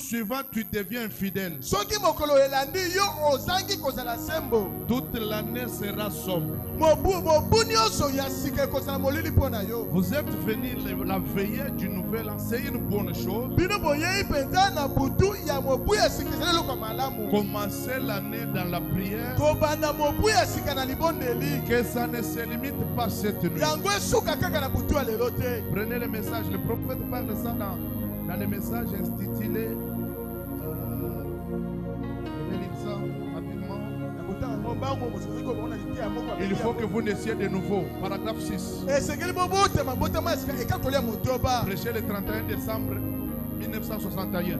suivant, tu deviens infidèle. Soki mokolo elandi yo ozangi kozala sembo. Toute l'année sera sombre. Mobu nyonso ya sika kozala molili pona yo. Vous êtes venus la veillée du nouvel an, c'est une bonne chose. Bino boyei penza na butu ya mobu ya sika zelo kwa malamu. Commencez l'année dans la prière. Kobanda mobu ya sika na libondeli. Que ça ne se limite pas cette nuit. Yango esuka kaka na butu ya lelo te. Prenez le message. Le prophète parle ça dans le message intitulé il faut que vous naissiez de nouveau. Paragraphe 6. Prêchez le 31 décembre 1961.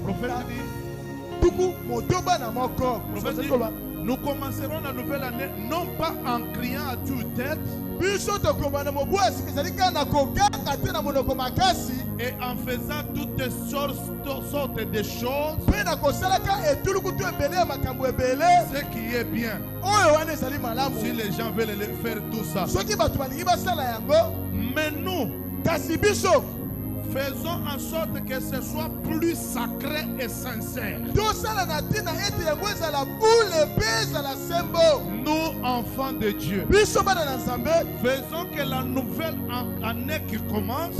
Prophète dit, nous commencerons la nouvelle année non pas en criant à tue-tête et en faisant toutes sortes de choses, ce qui est bien. Si les gens veulent faire tout ça. Mais nous, faisons en sorte que ce soit plus sacré et sincère. Nous, enfants de Dieu, faisons que la nouvelle année qui commence,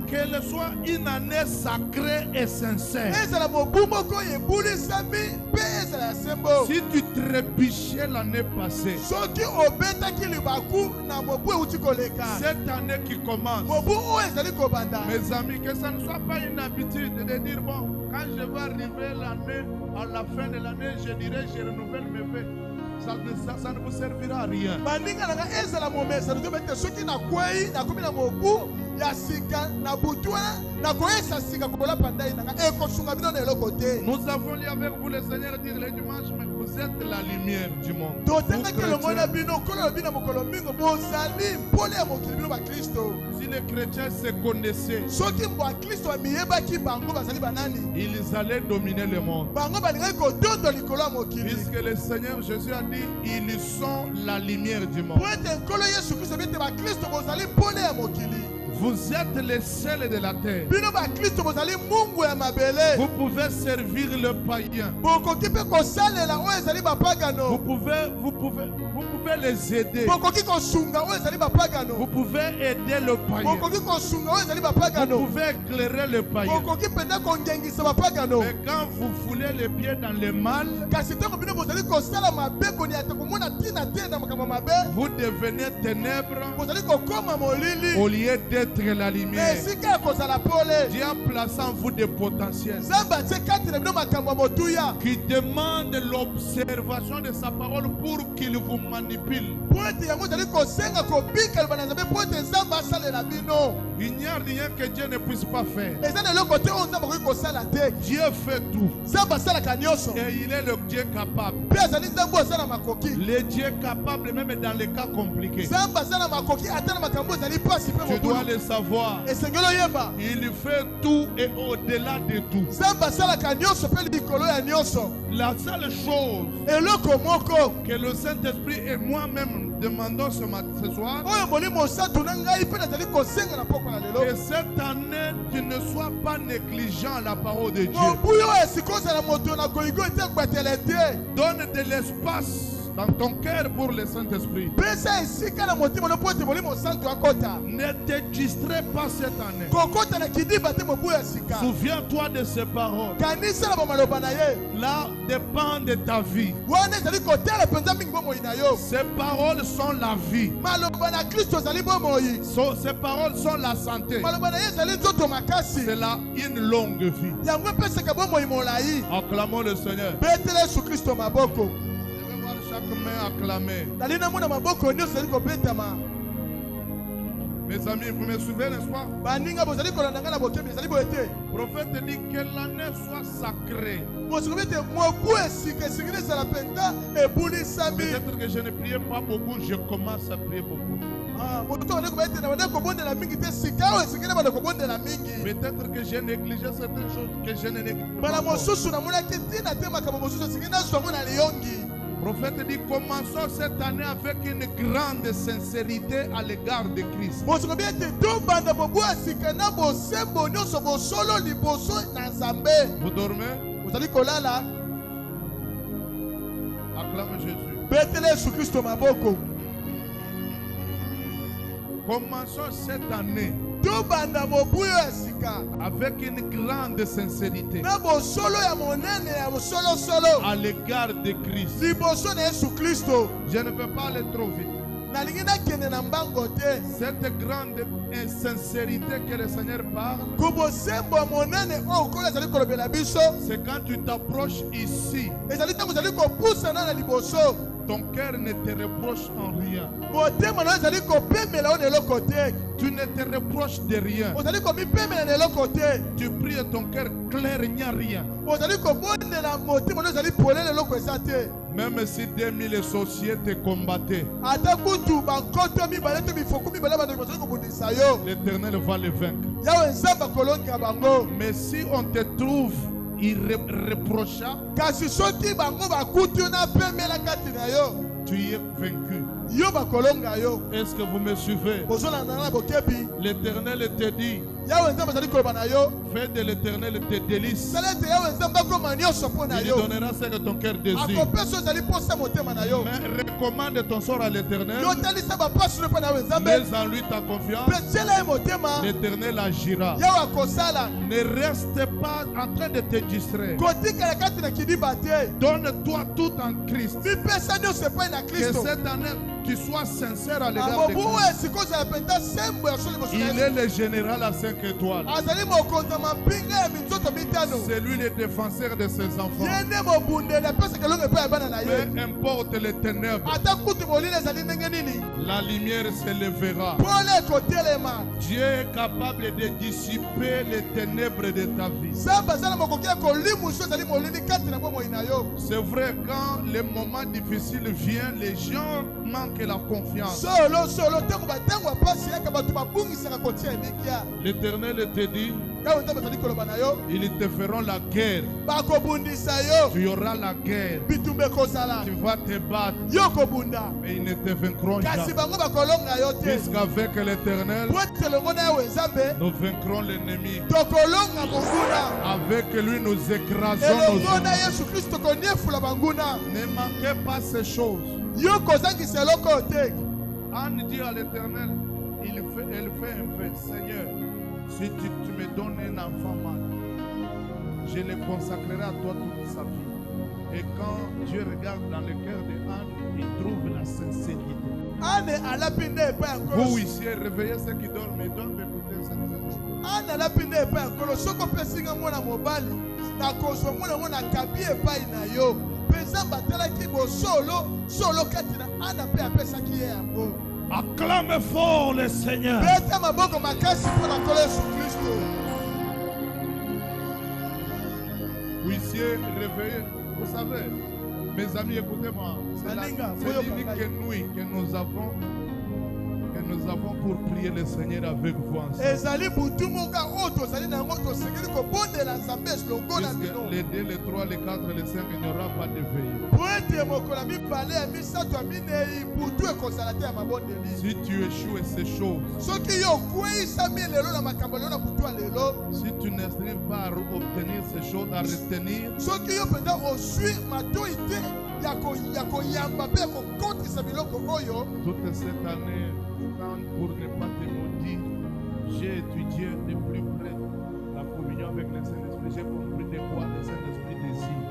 qu'elle soit une année sacrée et sincère. Si tu trébuchais l'année passée, cette année qui commence, mes amis, que ça ne soit pas une habitude de dire bon, quand je vais arriver l'année, à la fin de l'année, je dirai je renouvelle mes vœux. Ça ne vous servira à rien. Nous avons lu avec vous le Seigneur dire le dimanche, mais vous êtes la lumière du monde. Si les chrétiens se connaissaient, ils allaient dominer le monde. Puisque le Seigneur Jésus a dit, ils sont la lumière du monde. Vous êtes les sels de la terre. Vous pouvez servir le païen. Vous pouvez les aider. Vous pouvez aider le païen. Vous pouvez éclairer le païen. Mais quand vous foulez les pieds dans le mal, vous devenez ténèbres au lieu d'être la lumière. Dieu a placé en vous des potentiels qui demandent l'observation de sa parole pour qu'il vous manipule. Il n'y a rien que Dieu ne puisse pas faire. Dieu fait tout. Et il est le Dieu capable. Le Dieu capable même dans les cas compliqués. Tu dois le savoir. Il fait tout et au-delà de tout. La seule chose que le Saint-Esprit et moi-même demandons ce soir, que cette année tu ne sois pas négligent à la parole de Dieu. Donne de l'espace dans ton cœur pour le Saint-Esprit. Ne te distrais pas cette année. Souviens-toi de ces paroles. Là dépend de ta vie. Ces paroles sont la vie. Ces paroles sont la santé. C'est là une longue vie. Acclamons le Seigneur. Chaque main acclamée. Mes amis, vous me suivez, n'est-ce pas? Le prophète dit que l'année soit sacrée. Peut-être que je ne priais pas beaucoup, je commence à prier beaucoup. Peut-être que j'ai négligé certaines choses que je ne néglige pas. Prophète dit, commençons cette année avec une grande sincérité à l'égard de Christ. Vous dormez? Acclame Jésus. Commençons cette année avec une grande sincérité à l'égard de Christ. Je ne veux pas aller trop vite. Cette grande insincérité que le Seigneur parle, c'est quand tu t'approches ici, ton cœur ne te reproche en rien. Tu ne te reproches de rien. Tu pries et ton cœur clair, il n'y a rien. Même si 2000 sociétés combattaient, l'Éternel va les vaincre. Mais si on te trouve irréprochable, tu es vaincu. Est-ce que vous me suivez? L'Éternel te dit, fais de l'Éternel tes délices. Il donnera ce que ton cœur désire. Mais recommande ton sort à l'Éternel. Mets en lui ta confiance. L'Éternel agira. Ne reste pas en train de te distraire. Donne-toi tout en Christ. Que cette année tu sois sincère à l'égard de Christ. Il est le général à 5 étoiles. C'est lui le défenseur de ses enfants. Peu importe les ténèbres, la lumière s'élèvera. Dieu est capable de dissiper les ténèbres de ta vie. C'est vrai, quand les moments difficiles viennent, les gens manquent la confiance. L'Éternel te dit, ils te feront la guerre. Tu auras la guerre. Tu vas te battre. Mais ils ne te vaincront jamais. Puisqu'avec l'Éternel, nous vaincrons l'ennemi. Avec lui, nous écrasons nos ennemis. Ne manquez pas ces choses. Anne dit à l'Éternel, elle fait un vœu. Seigneur, si tu me donnes un enfant mâle, je le consacrerai à toi toute sa vie. Et quand Dieu regarde dans le cœur de Anne, il trouve la sincérité. Vous ici, réveillez ceux qui dorment, mais dorment écouter cette chose. Acclame fort le Seigneur. Huissier, réveillez. Vous savez, mes amis, écoutez-moi. C'est l'unique nuit que nous avons pour prier le Seigneur avec vous ensemble. Les 2, les 3, les 4, les 5, il n'y aura pas de veille. Si tu échoues à ces choses, si tu n'arrives pas à obtenir ces choses, à retenir, toute cette année, pour ne pas te maudire, j'ai étudié de plus près la communion avec le Saint-Esprit. J'ai compris de quoi le Saint-Esprit désire.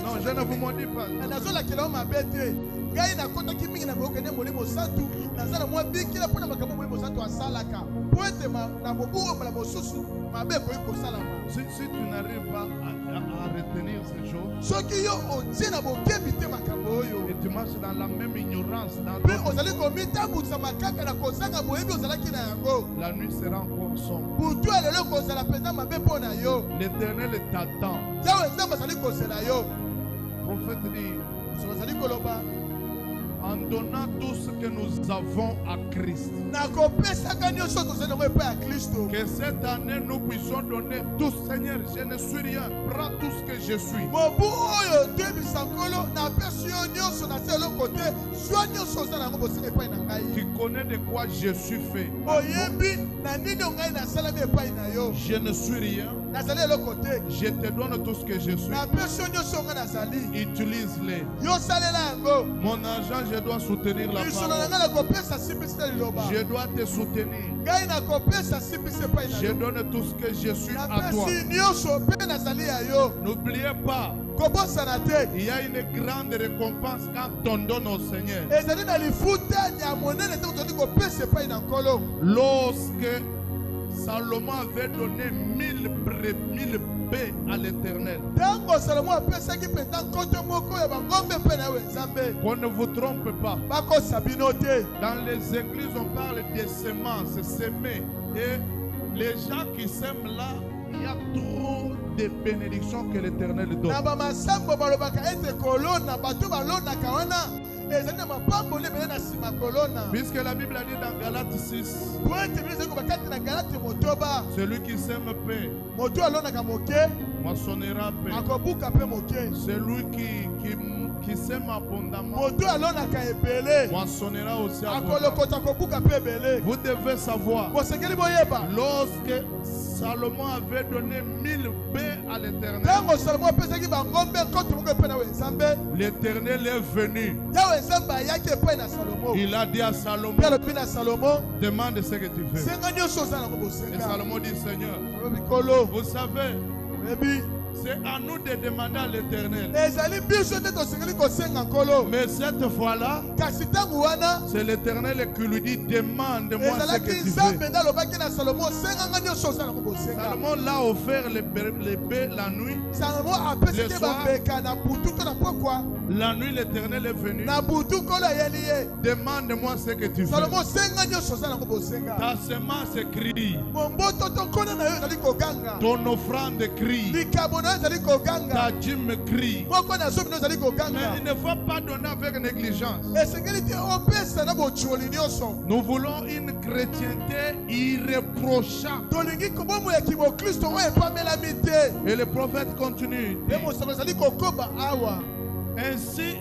Non, je ne vous maudis pas. Si tu n'arrives pas à retenir ces choses, et tu marches dans la même ignorance, la nuit sera encore sombre. L'Éternel t'attend. Prophète dit, en donnant tout ce que nous avons à Christ. Que cette année nous puissions donner tout. Seigneur, je ne suis rien, prends tout ce que je suis. Tu connais de quoi je suis fait. Je ne suis rien. Je te donne tout ce que je suis. Utilise-les. Mon argent, je dois soutenir la parole. Je dois te soutenir. Je donne tout ce que je suis à toi. N'oubliez pas, il y a une grande récompense quand on donne au Seigneur. Lorsque Salomon avait donné 1000 baies à l'Éternel. Qu'on ne vous trompe pas. Dans les églises, on parle de semences, semer. Et les gens qui sèment là, il y a trop de bénédictions que l'Éternel donne. Puisque la Bible a dit dans Galates 6, celui qui sème paix moissonnera paix. Celui qui sème abondamment moissonnera aussi abondamment. Vous devez savoir, lorsque Salomon avait donné 1000 baies à l'Éternel, l'Éternel est venu. Il a dit à Salomon, demande ce que tu fais. Et Salomon dit, Seigneur, vous savez, c'est à nous de demander à l'Éternel. Mais cette fois-là, c'est l'Éternel qui lui dit, demande-moi ce que tu fais. Salomon l'a offert les baies la nuit. Le soir, la nuit, l'Éternel est venu. Demande-moi ce que tu fais. Ta semence crie. Ton offrande crie. Ta dîme crie. Mais il ne faut pas donner avec négligence. Nous voulons une chrétienté irréprochable. Et le prophète continue. Ainsi,